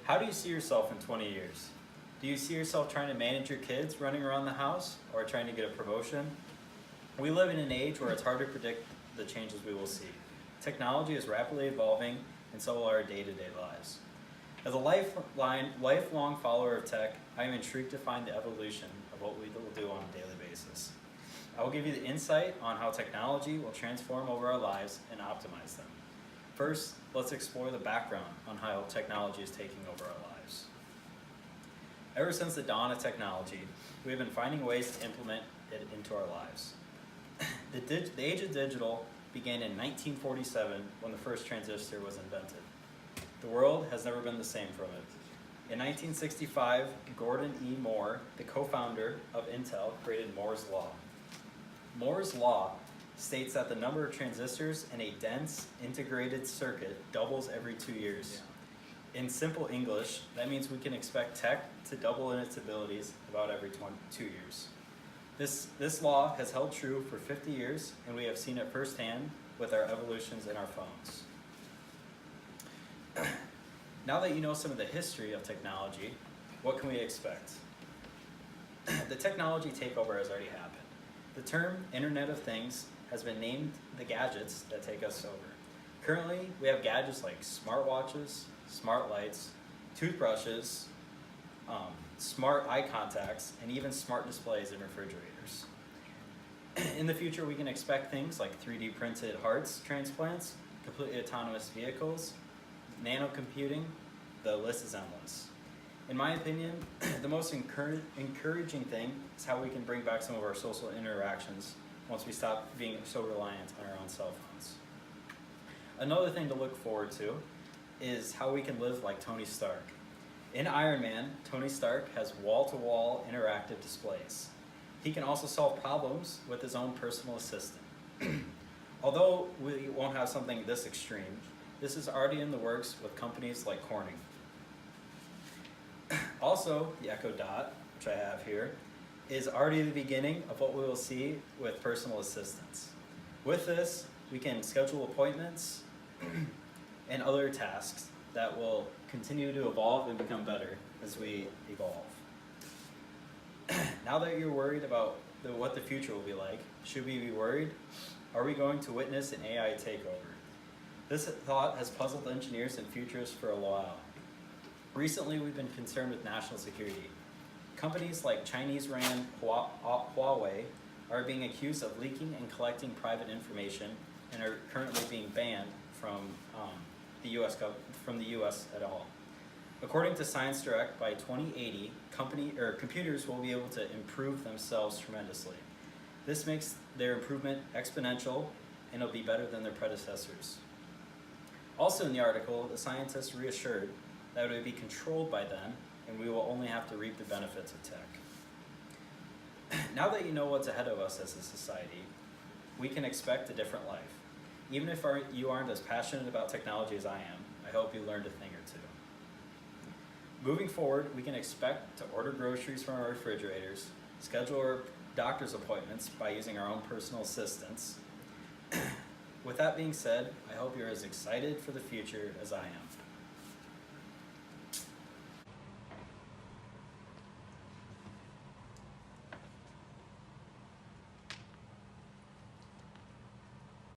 How do you see yourself in 20 years? Do you see yourself trying to manage your kids running around the house or trying to get a promotion? We live in an age where it's hard to predict the changes we will see. Technology is rapidly evolving, and so will our day-to-day lives. As a lifelong follower of tech, I am intrigued to find the evolution of what we will do on a daily basis. I will give you the insight on how technology will transform over our lives and optimize them. First, let's explore the background on how technology is taking over our lives. Ever since the dawn of technology, we have been finding ways to implement it into our lives. The age of digital began in 1947 when the first transistor was invented. The world has never been the same from it. In 1965, Gordon E. Moore, the co-founder of Intel, created Moore's Law. Moore's Law states that the number of transistors in a dense integrated circuit doubles every 2 years. In simple English, that means we can expect tech to double in its abilities about every 2 years. This law has held true for 50 years, and we have seen it firsthand with our evolutions in our phones. Now that you know some of the history of technology, what can we expect? The technology takeover has already happened. The term Internet of Things has been named the gadgets that take us over. Currently, we have gadgets like smartwatches, smart lights, toothbrushes, smart eye contacts, and even smart displays in refrigerators. In the future, we can expect things like 3D printed hearts transplants, completely autonomous vehicles, nanocomputing. The list is endless. In my opinion, the most encouraging thing is how we can bring back some of our social interactions once we stop being so reliant on our own cell phones. Another thing to look forward to is how we can live like Tony Stark. In Iron Man, Tony Stark has wall-to-wall interactive displays. He can also solve problems with his own personal assistant. Although we won't have something this extreme, this is already in the works with companies like Corning. Also, the Echo Dot, which I have here, is already the beginning of what we will see with personal assistants. With this, we can schedule appointments and other tasks that will continue to evolve and become better as we evolve. Now that you're worried about what the future will be like, should we be worried? Are we going to witness an AI takeover? This thought has puzzled engineers and futurists for a while. Recently, we've been concerned with national security. Companies like Chinese-ran Huawei are being accused of leaking and collecting private information and are currently being banned from the U.S. at all. According to Science Direct, by 2080, computers will be able to improve themselves tremendously. This makes their improvement exponential, and it'll be better than their predecessors. Also in the article, the scientists reassured that it would be controlled by them, and we will only have to reap the benefits of tech. Now that you know what's ahead of us as a society, we can expect a different life. Even if you aren't as passionate about technology as I am, I hope you learned a thing or two. Moving forward, we can expect to order groceries from our refrigerators, schedule our doctor's appointments by using our own personal assistants. With that being said, I hope you're as excited for the future as I am.